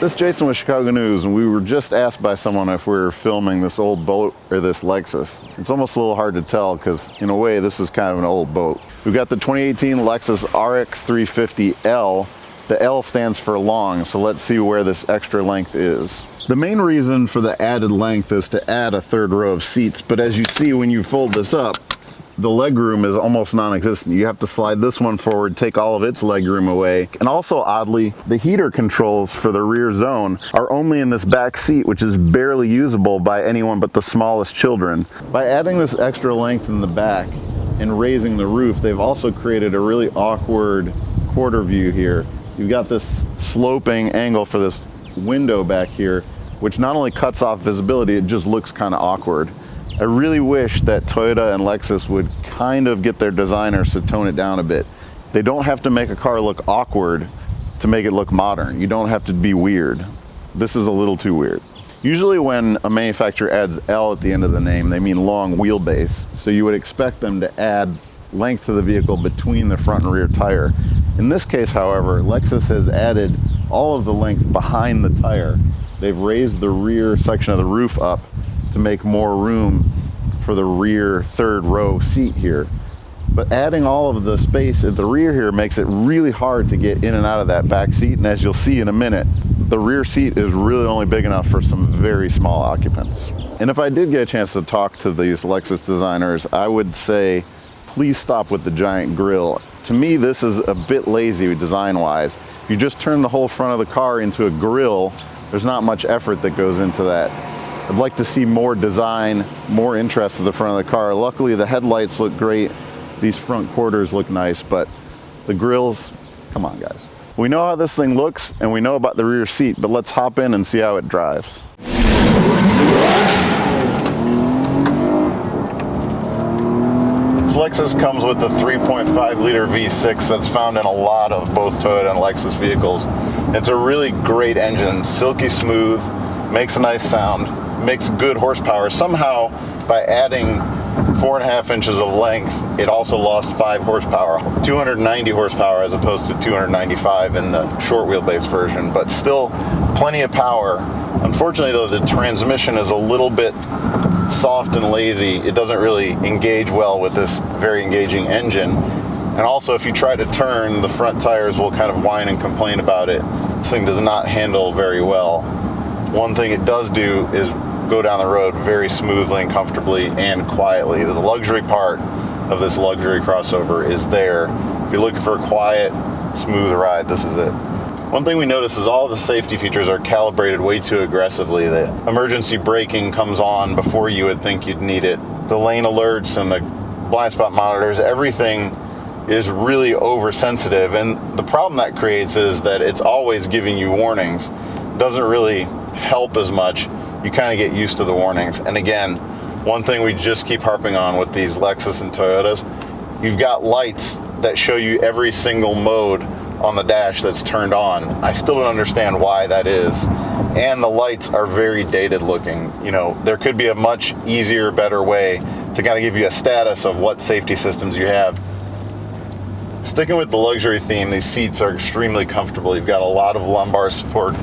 This is Jason with Chicago News, and we were just asked by someone if we were filming this old boat or this Lexus. It's almost a little hard to tell because in a way this is kind of an old boat. We've got the 2018 Lexus RX-350L. The L stands for long, so let's see where this extra length is. The main reason for the added length is to add a third row of seats, but as you see when you fold this up, the legroom is almost non-existent. You have to slide this one forward, take all of its legroom away. And also oddly, the heater controls for the rear zone are only in this back seat, which is barely usable by anyone but the smallest children. By adding this extra length in the back and raising the roof, they've also created a really awkward quarter view here. You've got this sloping angle for this window back here, which not only cuts off visibility, it just looks kind of awkward. I really wish that Toyota and Lexus would kind of get their designers to tone it down a bit. They don't have to make a car look awkward to make it look modern. You don't have to be weird. This is a little too weird. Usually when a manufacturer adds L at the end of the name, they mean long wheelbase. So you would expect them to add length to the vehicle between the front and rear tire. In this case, however, Lexus has added all of the length behind the tire. They've raised the rear section of the roof up to make more room for the rear third row seat here. But adding all of the space at the rear here makes it really hard to get in and out of that back seat, and as you'll see in a minute, the rear seat is really only big enough for some very small occupants. And if I did get a chance to talk to these Lexus designers, I would say, please stop with the giant grille. To me, this is a bit lazy design-wise. If you just turn the whole front of the car into a grille, there's not much effort that goes into that. I'd like to see more design, more interest at the front of the car. Luckily, the headlights look great. These front quarters look nice, but the grills, come on, guys. We know how this thing looks, and we know about the rear seat, but let's hop in and see how it drives. This Lexus comes with the 3.5 liter V6 that's found in a lot of both Toyota and Lexus vehicles. It's a really great engine, silky smooth, makes a nice sound, makes good horsepower. Somehow, by adding 4.5 inches of length, it also lost 5 horsepower. 290 horsepower as opposed to 295 in the short wheelbase version, but still plenty of power. Unfortunately though, the transmission is a little bit soft and lazy. It doesn't really engage well with this very engaging engine. And also, if you try to turn, the front tires will kind of whine and complain about it. This thing does not handle very well. One thing it does do is go down the road very smoothly and comfortably and quietly. The luxury part of this luxury crossover is there. If you're looking for a quiet, smooth ride, this is it. One thing we notice is all the safety features are calibrated way too aggressively. The emergency braking comes on before you would think you'd need it. The lane alerts and the blind spot monitors, everything is really oversensitive. And the problem that creates is that it's always giving you warnings. It doesn't really help as much. You kind of get used to the warnings. And again, one thing we just keep harping on with these Lexus and Toyotas, you've got lights that show you every single mode on the dash that's turned on. I still don't understand why that is. And the lights are very dated looking. You know, there could be a much easier, better way to kind of give you a status of what safety systems you have. Sticking with the luxury theme, these seats are extremely comfortable. You've got a lot of lumbar support,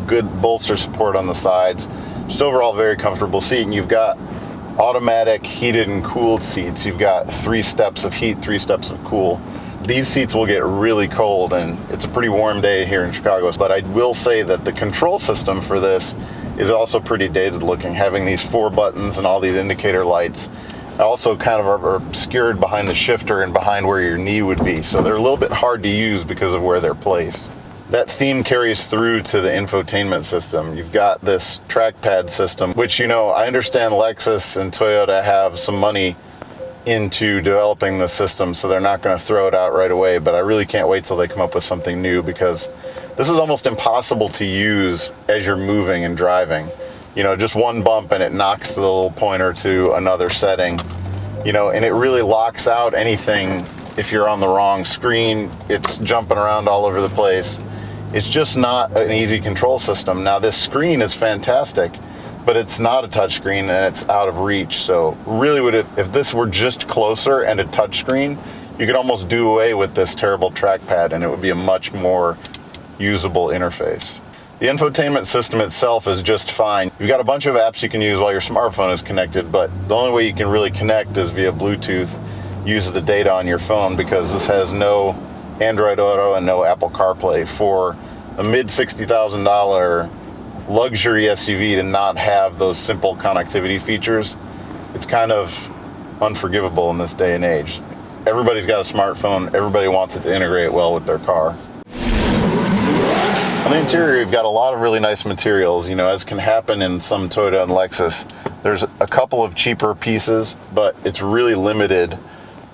good bolster support on the sides. Just overall very comfortable seat, and you've got automatic heated and cooled seats. You've got 3 steps of heat, 3 steps of cool. These seats will get really cold, and it's a pretty warm day here in Chicago, but I will say that the control system for this is also pretty dated looking, having these 4 buttons and all these indicator lights. Also kind of are obscured behind the shifter and behind where your knee would be, so they're a little bit hard to use because of where they're placed. That theme carries through to the infotainment system. You've got this trackpad system, which, you know, I understand Lexus and Toyota have some money into developing the system, so they're not going to throw it out right away, but I really can't wait till they come up with something new, because this is almost impossible to use as you're moving and driving. You know, just one bump and it knocks the little pointer to another setting, you know, and it really locks out anything. If you're on the wrong screen, it's jumping around all over the place. It's just not an easy control system. Now, this screen is fantastic, but it's not a touch screen and it's out of reach. So really, if this were just closer and a touch screen, you could almost do away with this terrible trackpad and it would be a much more usable interface. The infotainment system itself is just fine. You've got a bunch of apps you can use while your smartphone is connected, but the only way you can really connect is via Bluetooth. Use the data on your phone, because this has no Android Auto and no Apple CarPlay. For a mid $60,000 luxury SUV to not have those simple connectivity features, it's kind of unforgivable in this day and age. Everybody's got a smartphone. Everybody wants it to integrate well with their car. On the interior, you've got a lot of really nice materials, as can happen in some Toyota and Lexus. There's a couple of cheaper pieces, but it's really limited.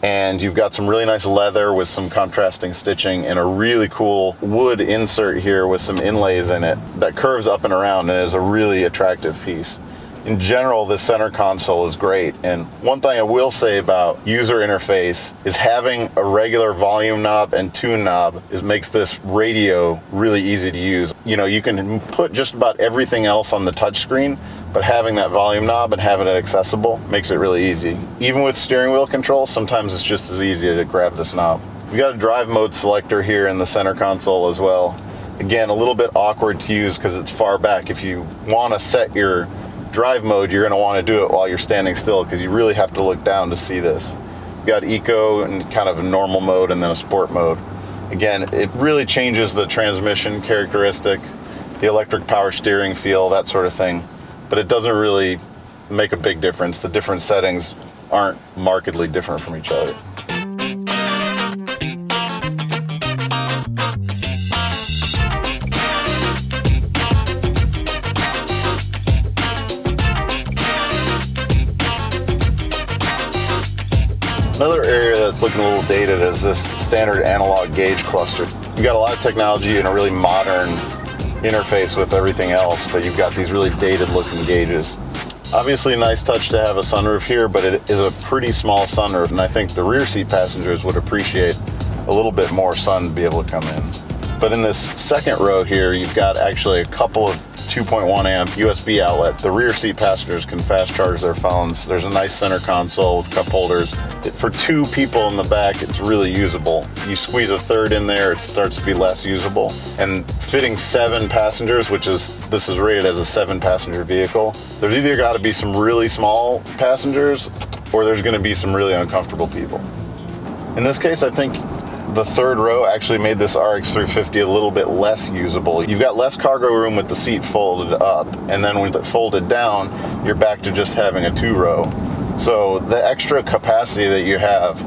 And you've got some really nice leather with some contrasting stitching and a really cool wood insert here with some inlays in it that curves up and around and is a really attractive piece. In general, this center console is great. And one thing I will say about user interface is having a regular volume knob and tune knob makes this radio really easy to use. You can put just about everything else on the touchscreen, but having that volume knob and having it accessible makes it really easy. Even with steering wheel control, sometimes it's just as easy to grab this knob. We've got a drive mode selector here in the center console as well. Again, a little bit awkward to use because it's far back. If you want to set your drive mode, you're going to want to do it while you're standing still, because you really have to look down to see this. You've got eco and kind of a normal mode and then a sport mode. Again, it really changes the transmission characteristic, the electric power steering feel, that sort of thing. But it doesn't really make a big difference. The different settings aren't markedly different from each other. Another area that's looking a little dated is this standard analog gauge cluster. You've got a lot of technology and a really modern interface with everything else, but you've got these really dated looking gauges. Obviously a nice touch to have a sunroof here, but it is a pretty small sunroof, and I think the rear seat passengers would appreciate a little bit more sun to be able to come in. But in this second row here, you've got actually a couple of 2.1 amp USB outlet. The rear seat passengers can fast charge their phones. There's a nice center console with cup holders. For two people in the back, it's really usable. You squeeze a third in there, it starts to be less usable. And fitting 7 passengers, this is rated as a 7-passenger vehicle, there's either got to be some really small passengers or there's going to be some really uncomfortable people. In this case, I think the third row actually made this RX-350 a little bit less usable. You've got less cargo room with the seat folded up, and then with it folded down, you're back to just having a 2-row. So the extra capacity that you have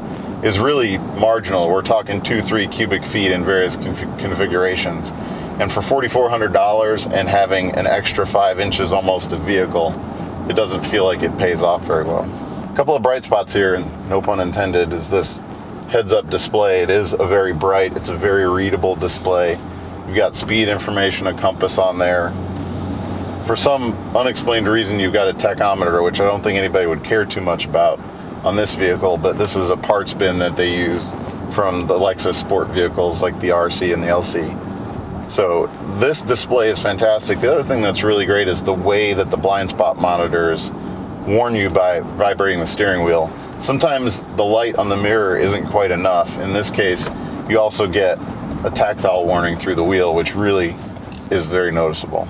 is really marginal. We're talking 2-3 cubic feet in various configurations. And for $4,400 and having an extra 5 inches almost of vehicle, it doesn't feel like it pays off very well. A couple of bright spots here, and no pun intended, is this heads-up display. It is a very bright, it's a very readable display. You've got speed information, a compass on there. For some unexplained reason, you've got a tachometer, which I don't think anybody would care too much about on this vehicle, but this is a parts bin that they use from the Lexus sport vehicles like the RC and the LC. So this display is fantastic. The other thing that's really great is the way that the blind spot monitors warn you by vibrating the steering wheel. Sometimes the light on the mirror isn't quite enough. In this case, you also get a tactile warning through the wheel, which really is very noticeable.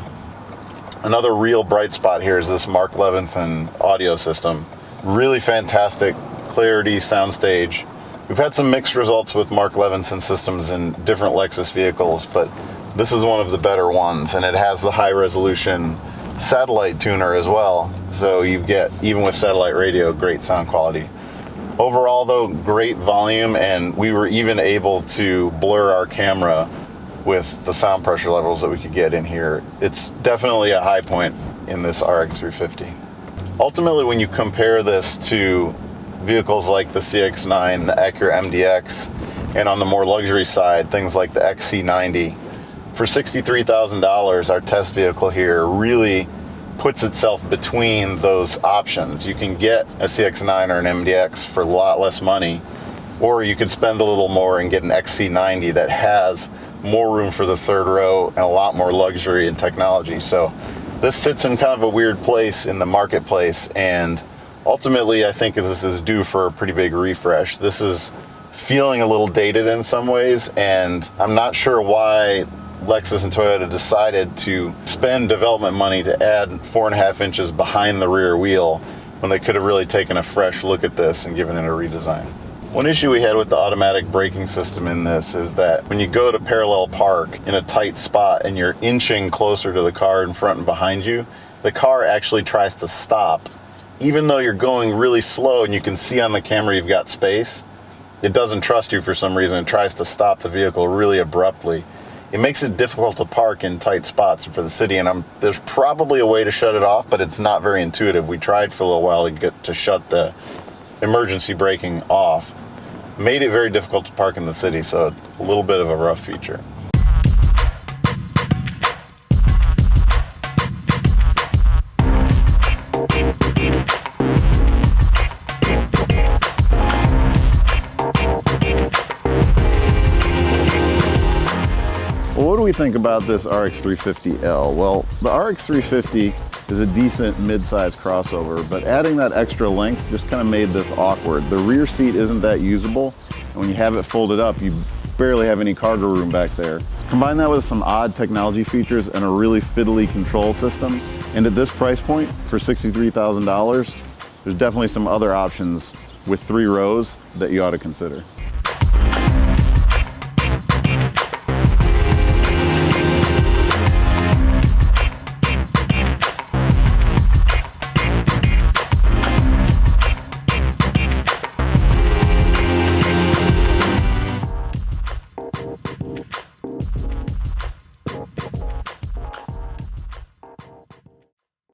Another real bright spot here is this Mark Levinson audio system. Really fantastic clarity soundstage. We've had some mixed results with Mark Levinson systems in different Lexus vehicles, but this is one of the better ones, and it has the high resolution satellite tuner as well. So you get, even with satellite radio, great sound quality. Overall though, great volume, and we were even able to blur our camera with the sound pressure levels that we could get in here. It's definitely a high point in this RX-350. Ultimately, when you compare this to vehicles like the CX-9, the Acura MDX, and on the more luxury side, things like the XC90, for $63,000, our test vehicle here really puts itself between those options. You can get a CX-9 or an MDX for a lot less money, or you could spend a little more and get an XC90 that has more room for the third row and a lot more luxury and technology. So this sits in kind of a weird place in the marketplace, and ultimately I think this is due for a pretty big refresh. This is feeling a little dated in some ways, and I'm not sure why Lexus and Toyota decided to spend development money to add 4.5 inches behind the rear wheel when they could have really taken a fresh look at this and given it a redesign. One issue we had with the automatic braking system in this is that when you go to parallel park in a tight spot and you're inching closer to the car in front and behind you, the car actually tries to stop. Even though you're going really slow and you can see on the camera you've got space, it doesn't trust you for some reason. It tries to stop the vehicle really abruptly. It makes it difficult to park in tight spots for the city, and there's probably a way to shut it off, but it's not very intuitive. We tried for a little while to shut the emergency braking off. Made it very difficult to park in the city, so a little bit of a rough feature. Well, what do we think about this RX-350L? Well, the RX-350 is a decent mid-size crossover, but adding that extra length just kind of made this awkward. The rear seat isn't that usable, and when you have it folded up, you barely have any cargo room back there. Combine that with some odd technology features and a really fiddly control system, and at this price point, for $63,000, there's definitely some other options with 3 rows that you ought to consider.